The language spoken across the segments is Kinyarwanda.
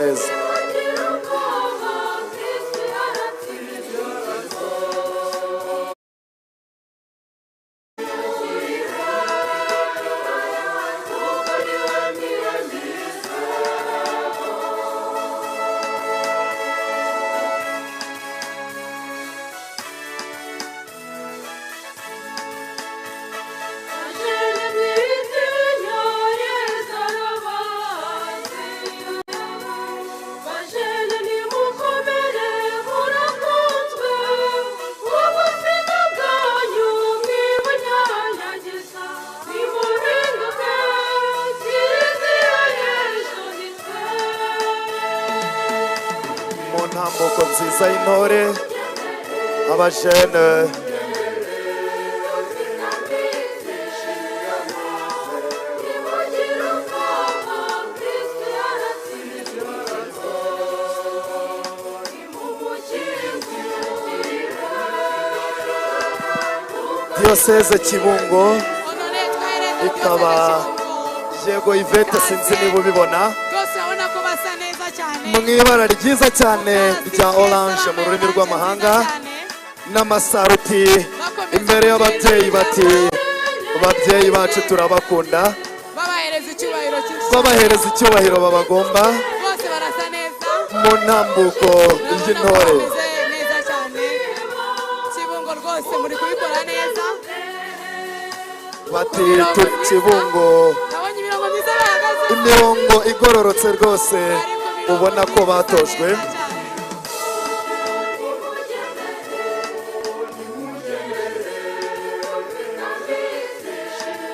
neza. Ntambuko nziza y'intore abajene Diyoseze Kibungo ikaba Yego Yvette sinzi niba ubibona mu ibara ryiza cyane rya orange mu rurimi rw'amahanga n'amasaruti imbere y'ababyeyi bati ababyeyi bacu turabakunda babahereza icyubahiro babagomba mu ntambuko y'intore bati Kibungo imirongo igororotse rwose ubona ko batojwe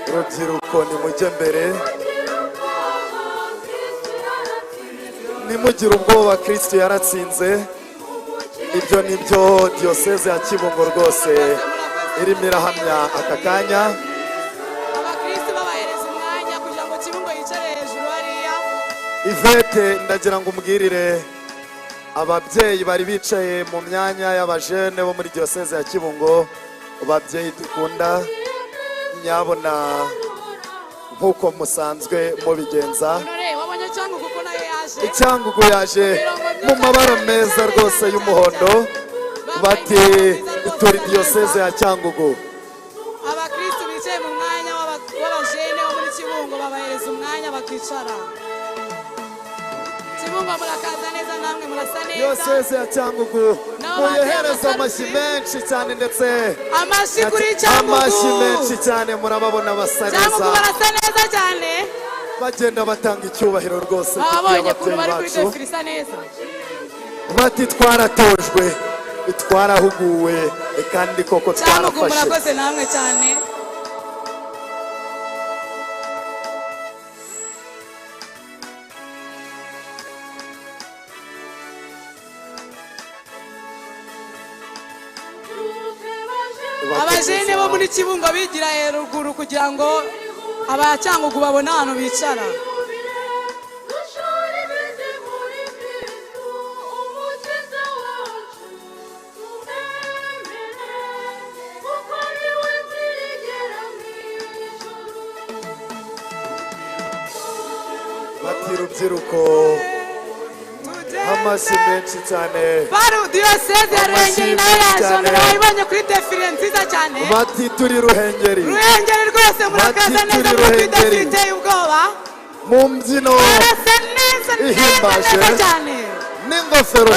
urubyiruko nimujye mbere nimugire ubwoba Kristo yaratsinze ibyo nibyo Diyoseze ya Kibungo rwose irimo irahamya aka kanya Yvette ndagira ngo umbwirire ababyeyi bari bicaye mu myanya y'abajene bo muri Diyoseze ya Kibungo ababyeyi dukunda nyabona nk'uko musanzwe mubigenza Icyangugu yaje mu mabara meza rwose y'umuhondo bati turi Diyoseze ya Cyangugu abakristo bicaye mu mwanya w'abajene bo muri Kibungo babahereza umwanya bakicara Diyoseze ya Cyangugu muyihereza amashyi menshi cyane ndetse amashyi menshi cyane murababona basa neza bagenda batanga icyubahiro rwose ababyeyi bacu bati twaratojwe twarahuguwe kandi koko twarafashe abajene bo muri Kibungo bigira heruguru kugira ngo abacyangugu babone ahantu bicara bati rubyiruko amashyi menshi cyane baru Diyoseze ya Ruhengeri nayo yaje nabibonye kuri defile nziza cyane bati turi Ruhengeri rwose murakaza neza muri defile iteye ubwoba mu mbyino ihimbaje n'ingofero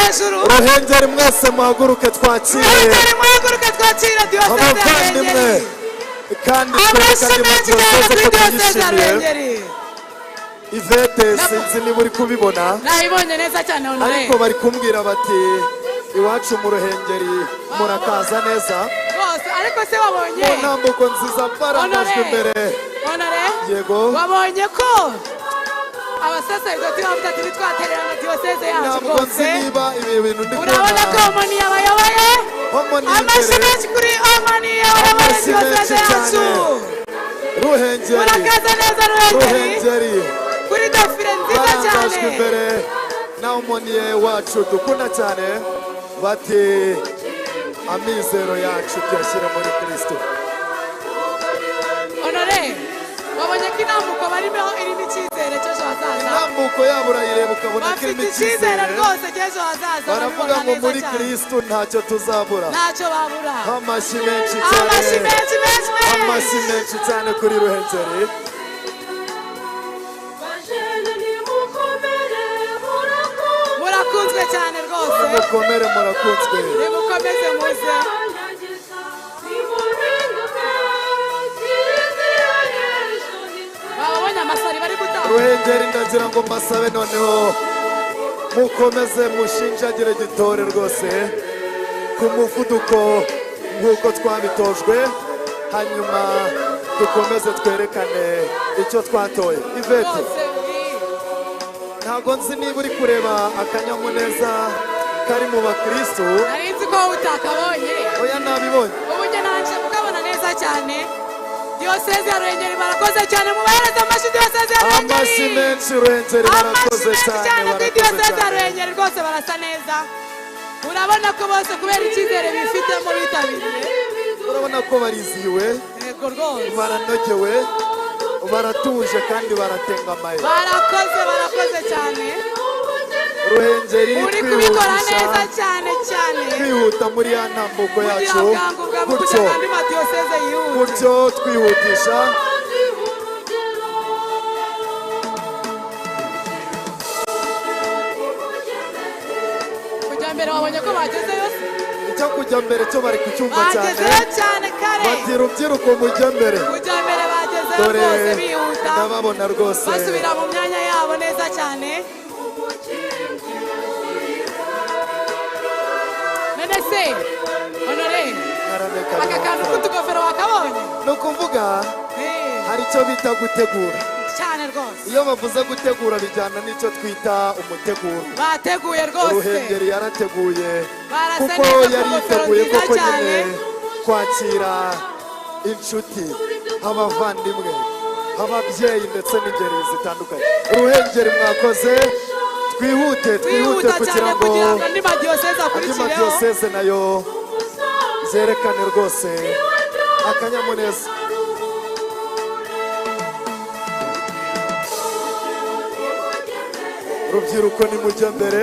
hejuru Ruhengeri mwese muhaguruke twakire Diyoseze ya Ruhengeri kandi twerekane mu Diyoseze ko tuyishimiye Yvette sinzi niba uri kubibona nabibonye neza cyane honore ariko bari kumbwira bati iwacu mu Ruhengeri murakaza neza rwose ariko se wabonye mu ntambuko nziza baramajwe imbere honore yego wabonye ko abasaserdoti bavuga ati twatererana Diyoseze yacu rwose niba ibi bintu ndi urabona ko homoni yabayoboye amashyi menshi kuri homoni yabayoboye Diyoseze yacu Ruhengeri murakaza neza Ruhengeri kuri defile nziza cyane imbere na homoniye wacu dukunda cyane bati amizero yacu tuyashyire muri Kristo honore wabonye ko intambuko barimo irimo icyizere icyizere cy'ejo hazaza intambuko yabo urayireba ukabona ko irimo bafite icyizere icyizere rwose cy'ejo hazaza baravuga ngo muri kristo ntacyo tuzabura ntacyo babura amashyi menshi amashyi cyane menshi menshi amashyi menshi cyane kuri ruhengeri murakunzwe cyane rwose mukomere murakunzwe nimukomeze muze babonye amasari bari gutaha ruhengeri ndagira ngo mbasabe noneho mukomeze mushinjagire gitore rwose ku muvuduko nk'uko twabitojwe hanyuma dukomeze twerekane icyo twatoye ivete rwose ntabwo nzi niba uri kureba akanyamuneza kari mu bakristo nari nzi ko utakabonye oya nabibonye ubu njye nanje mukabona neza cyane diyoseze ya ruhengeri barakoze cyane mubahereze amashyi diyoseze ya amashyi ruhengeri menshi ruhengeri barakoze amashyi menshi cyane kuri barakoze diyoseze ya cyane ruhengeri rwose barasa neza urabona ko bose kubera icyizere bifitemo bitabiriye urabona ko barizihiwe yego rwose baranogewe baratuje kandi baratengamaye barakoze cyane ruhengeri uri kubikora twihutisha neza cyane cyane twihuta muri ya ntambuko kugira yacu bwangu bwa gutyo kugira andi madiyoseze yihute gutyo twihutisha kujya mbere wabonye ko bagezeyo se icyo kujya mbere cyo bari kucyumva cyane bagezeyo cyane kare bati rubyiruko mujye mbere kujya mbere bagezeyo dore rwose bihuta ndababona rwose basubira mu myanya yabo neza cyane none se honore Karame aka kantu k'utugofero wakabonye ni ukuvuga hari icyo bita gutegura cyane rwose iyo bavuze gutegura bijyana n'icyo twita umuteguro bateguye rwose ruhengeri yarateguye Barasa kuko neza ku yari ngofero yiteguye nziza koko cyane. nyine kwakira inshuti abavandimwe ababyeyi ndetse n'ingeri zitandukanye ruhengeri mwakoze twihute twihuta kugira cyane ngo kugira ngo andi madiyoseze andi akurikireho madiyoseze nayo zerekane rwose akanyamuneza rubyiruko nimujya mbere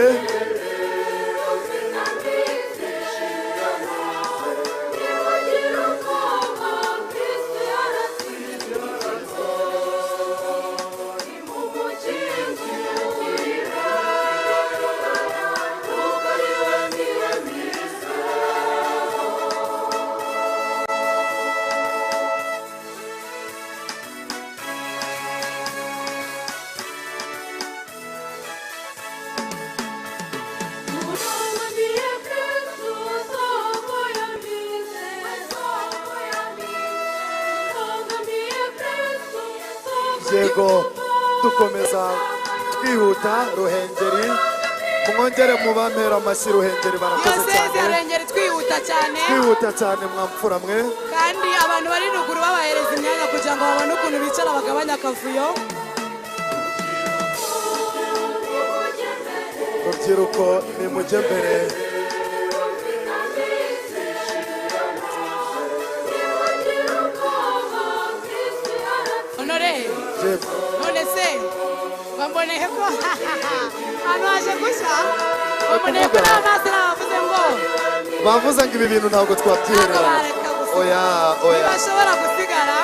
yego dukomeza twihuta ruhengeri mwongere mubampera amashyi ruhengeri barakoze diyoseze ya cyane ruhengeri twihuta cyane twihuta cyane mwamfura mwe kandi abantu bari ruguru babahereza imyanya kugira ngo babone ukuntu bicara bagabanya akavuyo rubyiruko nimujye mbere honore yego none se bamboneye ko hano haje gushya bamboneye ko nta mazi bavuze ngo bavuze ngo ibi bintu ntabwo ntabwo twabyiherera bareka gusiga oya oya ntibashobora gusigara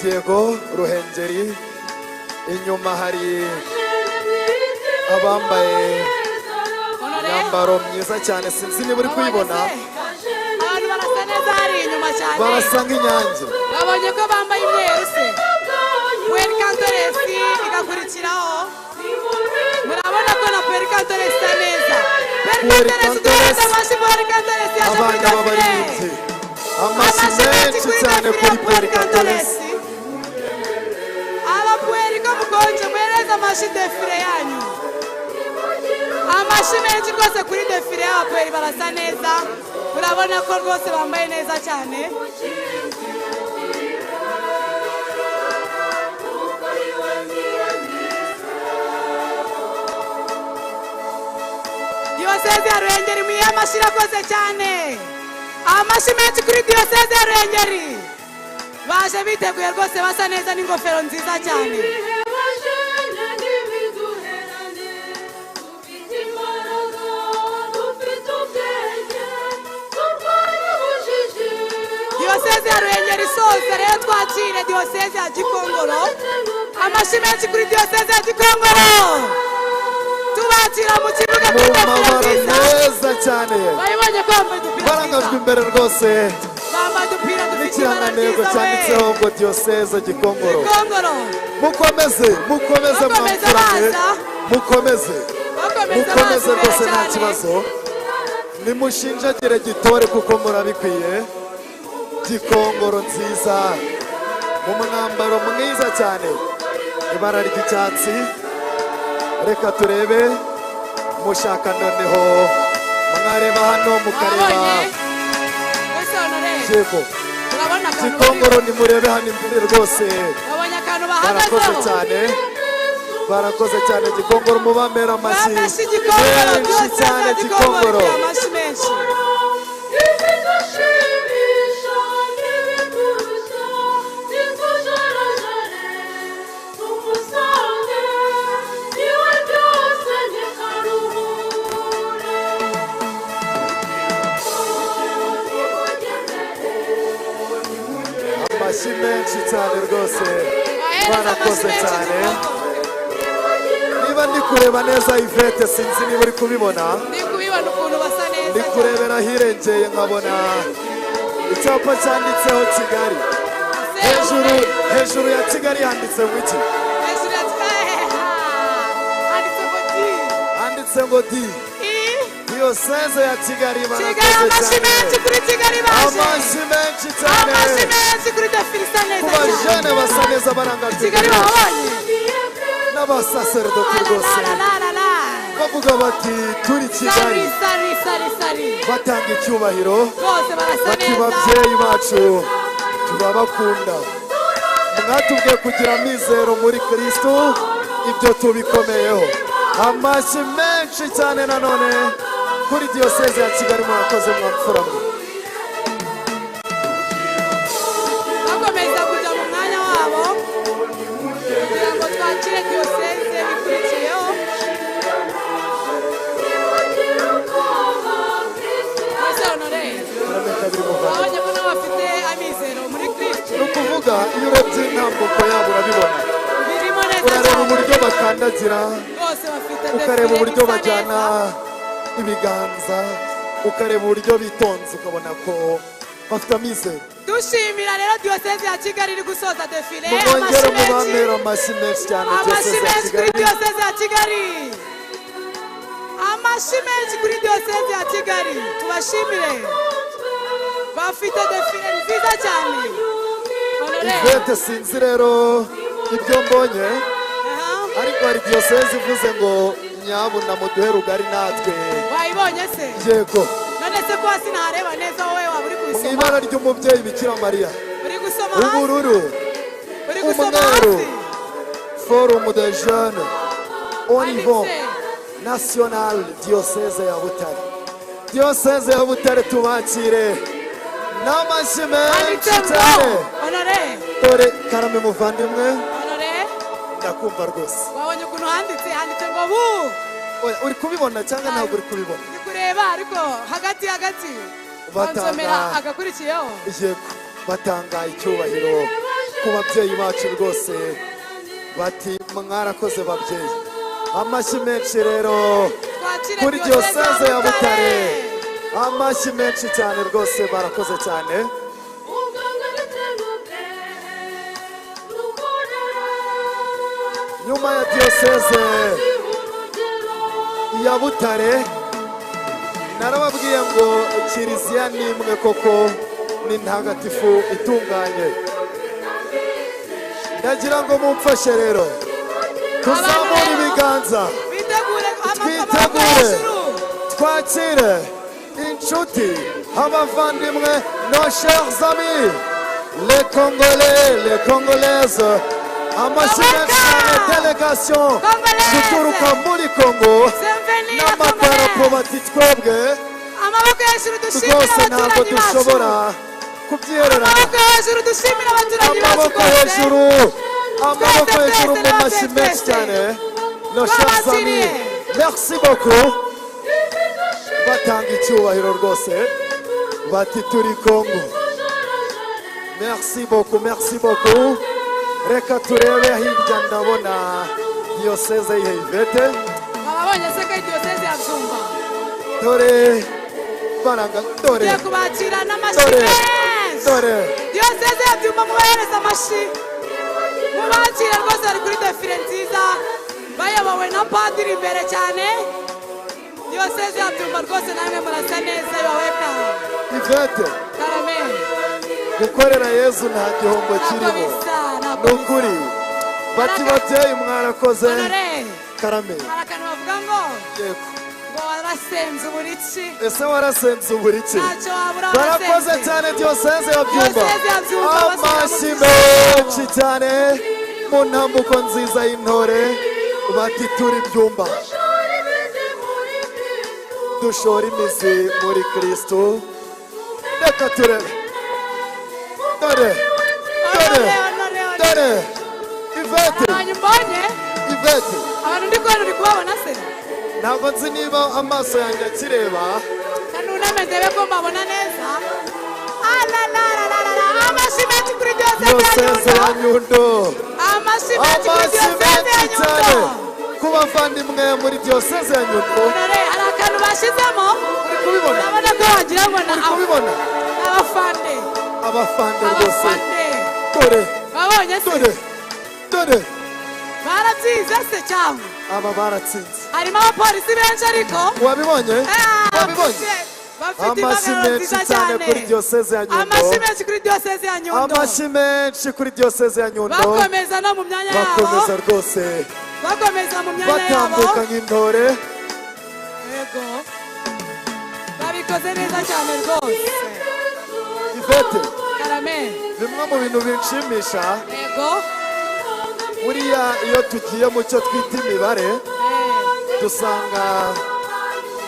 yego ruhengeri inyuma hari abambaye honore imyambaro myiza cyane sinzi niba uri kuyibona abantu barasa neza hari inyuma cyane barasa nk'inyange babonye ko bambaye imyeru se puweri kantoresi igakurikiraho murabona ko na puweri kantoresi isa neza puweri kantoresi duhereze amashyi puweri kantoresi yaje kuri abana defile b'abarinzi amashyi menshi cyane kuri puweri kantoresi aba puweri ko mukonje muhereze amashyi defile yanyu amashyi menshi rwose kuri defile y'abapuweri barasa neza urabona ko rwose bambaye neza cyane diyoseze ya ruhengeri muyihe amashyi irakoze cyane amashyi menshi kuri diyoseze ya ruhengeri baje biteguye rwose basa neza n'ingofero nziza cyane diyoseze ya Ruhengeri isoza rero twakire diyoseze ya Gikongoro amashyi menshi kuri diyoseze ya Gikongoro tubakira mu kibuga mumabara meza cyane bayibonye ko bambaye udupira barangajwe imbere rwose bambaye udupira dufite ibara n'ikirangantego ryiza cyanditseho ngo diyoseze Gikongoro Gikongoro mukomeze mwamfuranye mukomeze rwose nta kibazo nimushinjagire gitore kuko murabikwiye Gikongoro nziza mu mwambaro mwiza cyane ibara ry'icyatsi reka turebe mushaka noneho mwareba hano mukareba yego Gikongoro nimurebe hano imbere rwose barakoze cyane Gikongoro mubamera amashyi menshi cyane Gikongoro amashyi menshi cyane rwose barakoze cyane niba ndi kureba neza Yvette sinzi niba uri kubibona ndi kurebera ahirengeye nkabona icyapa cyanditseho Kigali hejuru ya Kigali handitse ngo iki handitse ngo di diyoseze ya Kigali barakoze cyane amashyi menshi cyane ku bajene basa neza barangajwe n'abasaserdoti rwose bavuga bati turi Kigali batanga icyubahiro bati babyeyi bacu turabakunda mwatubwiye kugira amizero muri Kristo ibyo tubikomeyeho amashyi menshi cyane nanone kuri diyoseze ya Kigali murakoze mwamfuramo bakomeza kujya mu mwanya wabo kugira ngo twakire diyoseze bikurikiyeho ese honore abonye ko nabo bafite amizero muri Kristo ni ukuvuga iyo urebye intambuko yabo urabibona birimo neza urareba uburyo bakandagira bose bafite ukareba uburyo bajyana ibiganza ukareba uburyo bitonze ukabona ko bafite amizero dushimira rero diyoseze ya Kigali iri gusoza defile mubongere mubamera amashyi menshi cyane amashyi menshi kuri diyoseze ya Kigali amashyi menshi kuri diyoseze ya Kigali tubashimire bafite defile nziza cyane Yvette sinzi rero ibyo mbonye ariko hari diyoseze ivuze ngo nyabuna muduhe rugari natwe wayibonye se yego none se ko hasi ntareba neza wowe waba uri mu kubisoma ibara ry'umubyeyi Bikira Mariya uri gusoma hasi ubururu uri gusoma umweru hasi forum de jeunes au niveau national diyoseze ya Butare diyoseze ya Butare tubakire n'amashyi menshi cyane honore dore karame muvandimwe honore ndakumva rwose wabonye ukuntu handitse ngo bu oya uri kubibona cyangwa ntabwo uri kubibona ndi kureba ariko hagati bansomera agakurikiyeho yego batanga icyubahiro ku babyeyi bacu rwose bati mwarakoze babyeyi amashyi menshi rero kuri diyoseze ya Butare amashyi menshi cyane rwose barakoze cyane nyuma ya diyoseze ya Butare narababwiye ngo kiliziya ni imwe koko ni ntagatifu itunganye ndagira ngo mumfashe rero tuzamure ibiganza twitegure twakire inshuti abavandimwe nos chers amis les Congolais les Congolaises amashyi menshi cyane delegation duturuka muri Congo n'amadarapo bati twebwe amaboko hejuru dushimira rwose ntabwo abaturanyi dushobora bacu kubyihererana amaboko hejuru dushimira abaturanyi bacu amaboko bose hejuru amaboko Twese, hejuru twese, mu mashyi twese, menshi twese. cyane nos chers Twabakiriye. amis merci beaucoup batanga icyubahiro rwose bati turi Kongo merci beaucoup reka turebe hirya ndabona diyoseze y'Ivete ababonye se ko diyoseze ya Byumba dore baranga dore tugiye kubakira n'amashyi dore menshi dore diyoseze ya Byumba mubahereza amashyi mubakire rwose bari kuri defile nziza bayobowe na padiri imbere cyane diyoseze ya Byumba rwose namwe murasa neza yoweka Ivete karame gukorera Yezu nta gihombo ntabwo kirimo bisa ntabwo ni bisa ukuri bati babyeyi mwarakoze Honore, karame hari akantu bavuga ngo yego ngo warasenze uburiki ese warasenze uburiki ntacyo wabura barakoze warasenze cyane diyoseze ya Byumba Diyoseze ya Byumba, amashyi basiga menshi cyane mu ntambuko nziza y'intore bati turi Byumba dushora imizi muri Kristo reka turebe dore Honore, honore, honore. dore Ivete abantu mbonye Ivete abantu ndi kubona uri kubabona se ntabwo nzi niba amaso yanjye akireba kandi uname ndebe ko mbabona neza alalalalala amashyi menshi kuri diyoseze ya diyoseze ya Nyundo Nyundo amashyi menshi kuri amashyi diyoseze ya menshi cyane Nyundo ku bavandimwe muri diyoseze ya Nyundo Honore, hari akantu bashyizemo uri kubibona urabona ko wagira ngo ni uri kubibona abafande abafande rwose abafande dore babonye se dore dore barabyize se cyangwa aba baratsinze harimo abapolisi benshi ariko wabibonye wabibonye bafite amashyi impanuro menshi nziza cyane cyane kuri diyoseze ya Nyundo amashyi menshi kuri diyoseze ya Nyundo amashyi menshi kuri diyoseze ya Nyundo bakomeza no mu myanya yabo bakomeza rwose bakomeza mu myanya yabo batambuka nk'intore yego babikoze neza cyane rwose Ivete karame bimwe mu bintu binshimisha yego buriya iyo tugiye mu cyo twita imibare dusanga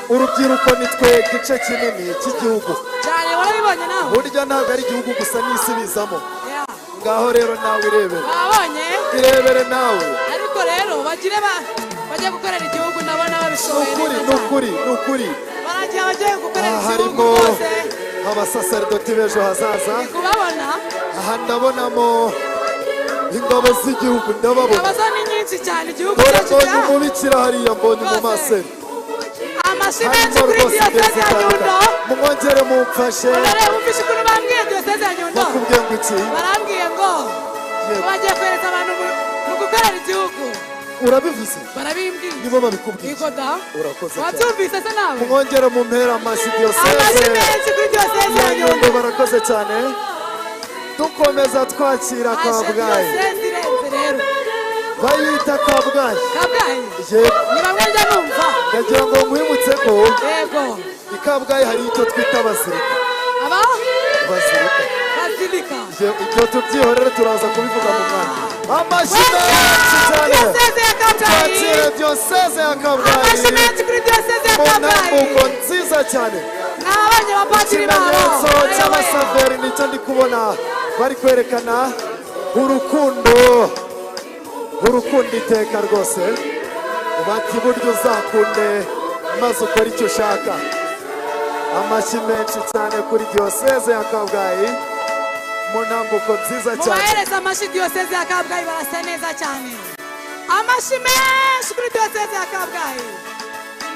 urubyiruko ni twe gice kinini cy'igihugu cyane warabibonye nawe burya ntabwo ari igihugu gusa n'isi bizamo Ya. ngaho rero nawe irebere babonye irebere nawe ariko rero bagire bajye gukorera igihugu ndabona ni babishoboye ukuri neza ni cyane ukuri ni ukuri baragiye bagiye gukorera aha igihugu harimo rwose abasaseridoti b'ejo hazaza ndi kubabona aha ndabonamo ingabo z'igihugu ndababona abaza ni nyinshi cyane igihugu dore cyacu mbonye cyaha umubikira hariya mbonye Rwose. umumaseri amashyi menshi harimo kuri rwose diyoseze ya Nyundo mumwongere mumfashe Honore, wumvise ukuntu bambwiye diyoseze ya Nyundo bakubwiye ngo iki barambwiye ngo Yego. bagiye kohereza abantu mu gukorera igihugu urabivuze barabimbwiye nibo babikubwiye yego da urakoze cyane wabyumvise se nawe mumwongere mumpera amashyi amashyi diyoseze menshi kuri diyoseze ya ya Nyundo Nyundo barakoze cyane dukomeza twakira aje Kabgayi diyoseze irenze rero bayita Kabgayi Kabgayi yego ni bamwe njya numva ndagira ngo nkwibutse ko yego i Kabgayi hari icyo twita abazirika aba bazirika bazilika ibyo tubyihorere turaza kubivuga mu mwanya amashyi menshi cyane diyoseze ya Kabgayi twakire diyoseze ya amashyi Kabgayi menshi kuri diyoseze ya mu Kabgayi ntambuko nziza cyane n'abanye bapadiri babo ikimenyetso cy'abasaveri nicyo ndi kubona bari kwerekana urukundo iteka rwose bati burya uzakunde maze ukore icyo ushaka amashyi menshi cyane kuri diyoseze ya Kabgayi mu ntambuko nziza cyane mubahereza amashyi diyoseze ya Kabgayi barasa neza cyane amashyi menshi kuri diyoseze ya Kabgayi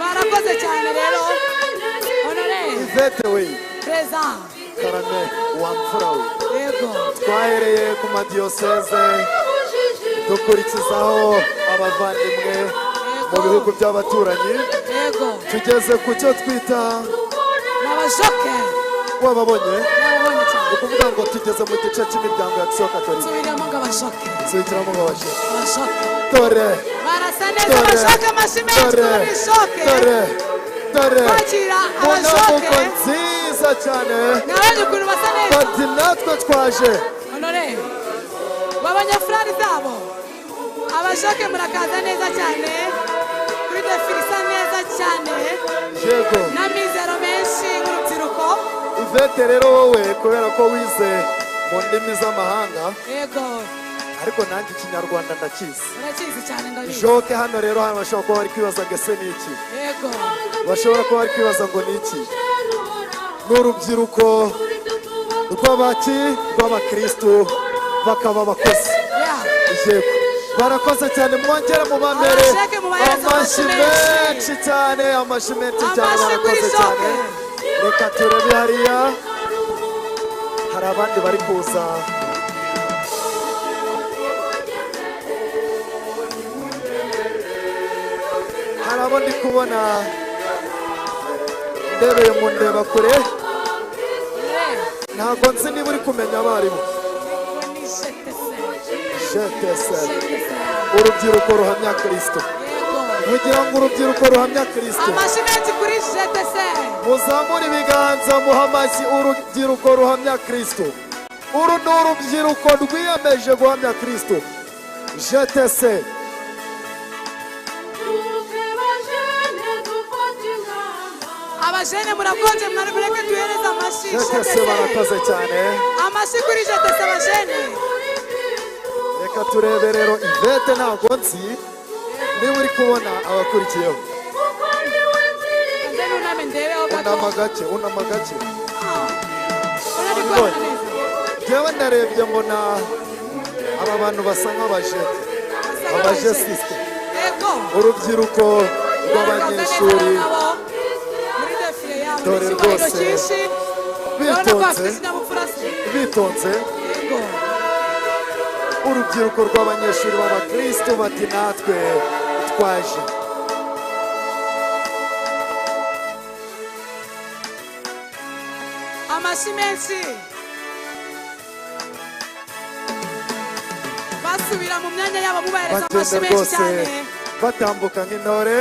barakoze cyane rero Honore Ivete we perezida karame wamfura we yego twahereye ku madiyoseze dukurikizaho abavandimwe mu bihugu by'abaturanyi yego tugeze ku cyo twita n'abajoke wababonye n'ababonye ni cyane ukuvuga ngo tugeze mu gice cy'imiryango ya kisiyo katolika nsubiramo ngo abashoke nsubikiramo ngo bashe abashoke dore barasa neza dore abashoke amashyi menshi dore kuri shoke dore dore kwakira mu abashoke ntambuko nziza cyane nabonye ukuntu basa neza bati natwe twaje Honore babanyafurari zabo abashoke murakaza neza cyane kuri defile isa neza cyane yego n'amizero menshi nk'urubyiruko Ivete rero wowe kubera ko wize mu ndimi z'amahanga yego ariko nanjye ikinyarwanda ndakizi urakizi cyane ndabizi joke hano rero hano bashobora kuba bari kwibaza ngo ese ni iki yego bashobora kuba bari kwibaza ngo ni iki ni urubyiruko rw'abakristu bakaba abakozi yego barakoze cyane mwongere mubambere amashyi menshi cyane amashyi menshi cyane barakoze cyane reka turebe hariya hari abandi bari kuza hari abo ndi kubona ndebeye mu ndeba kure ntabwo nzi niba uri kumenya abarimu jetese urubyiruko ruhamya kristo mugira ngo urubyiruko ruhamya kristo amashyi menshi kuri jetese muzamure ibiganza muha amashyi urubyiruko ruhamya kristo uru ni urubyiruko rwiyemeje guhamya kristo jetese abajene murakonje mureke duhereze amashyi jetese barakoze cyane amashyi kuri jetese abajene reka turebe rero Ivete ntabwo nzi niba uri kubona abakurikiyeho unama gake njyewe ndarebye mbona aba bantu basa nk'abajesiste urubyiruko rw'abanyeshuri dore rwose bitonze urubyiruko rw'abanyeshuri b'abakristo bati natwe twaje amashyi menshi basubira mu myanya yabo mubahereza amashyi menshi cyane batambuka nk'intore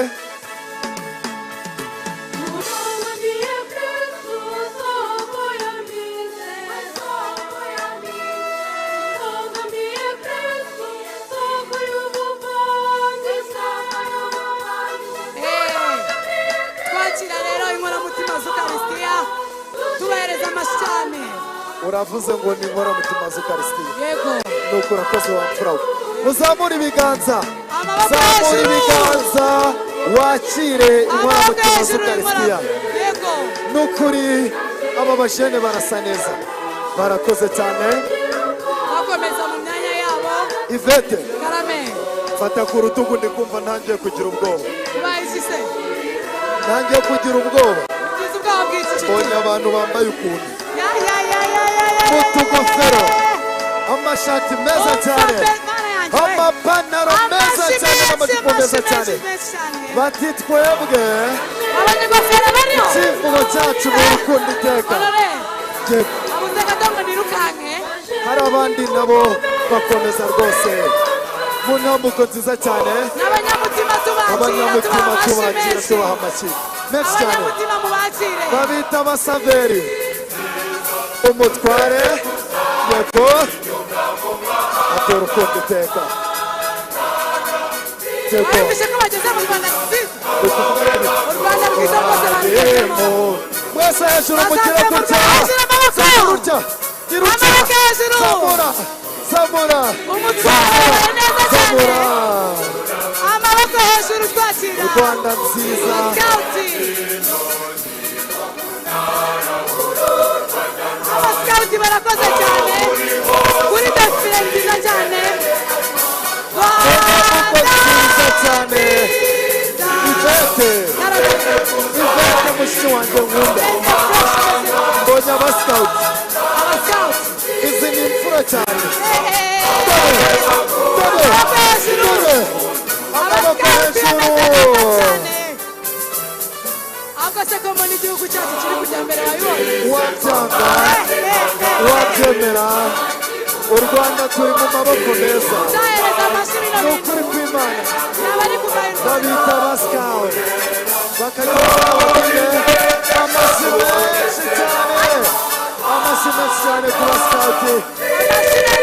uravuze ngo ni inkoramutima z'ukarisitiya yego nuko urakoze wamfura we muzamure ibiganza zamura ibiganza wakire inkoramutima z'ukarisitiya n'ukuri aba bajene barasa neza barakoze cyane bakomeza mu myanya yabo Ivete karame fata ku rutugu ndi kumva ntangiye kugira ubwoba bayisise ntangiye kugira ubwoba ugize ubwoba bw'iki mbonye abantu bambaye ukuntu utugofero amashati meza cyane amapantaro meza cyane n'amajipo meza cyane bati twebwe icyivugo cyacu ni urukundo iteka hari abandi nabo bakomeza rwose mu ntambuko nziza cyane abanyamutima tubakira tubaha amashyi menshi cyane babita abasaveri umutware yego atera urukundo iteka yego mwese hejuru mugire gutya gutya zamura zamura zamura amaboko hejuru twakira Rwanda nziza abasikauti barakoze cyane kuri defile nziza cyane nziza cyane Ivete Ivete mushiki wanjye nkunda mbonye abasikauti izi ni imfura cyane dore amaboko hejuru se ko muri igihugu cyacu kiri kujya mbere wabibonye wabyanga wabyemera u Rwanda turi mu maboko meza ni ukuri kw'Imana babita abasikawe bakagira abagire amashyi menshi cyane ku basikauti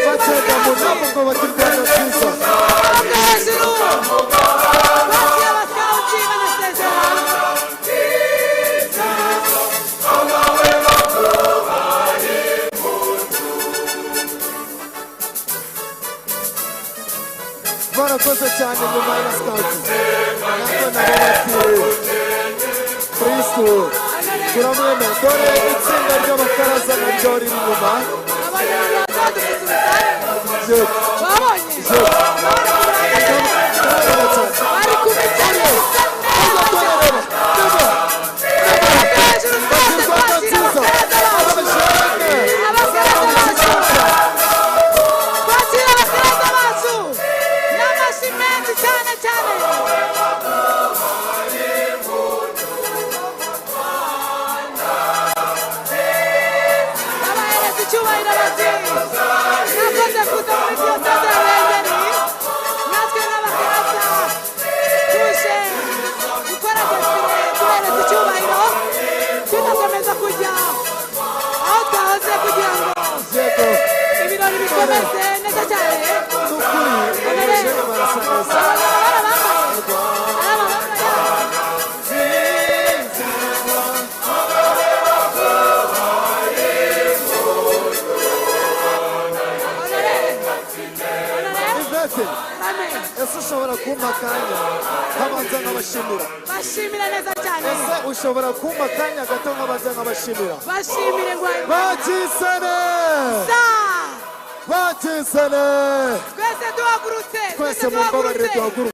bagenda mu nama ngo bagire u Rwanda rwiza kazi nako nababatiye kristu turamweme dore itsinda ry'abakaraza naryo riri inyuma ese ushobora kumpa akanya nkabanza nkabashimira bashimira neza cyane ese ushobora kumpa akanya gato nkabanza nkabashimira bashimire ngo bakisane twese duhagurutse twese mu mbabarire duhagurutse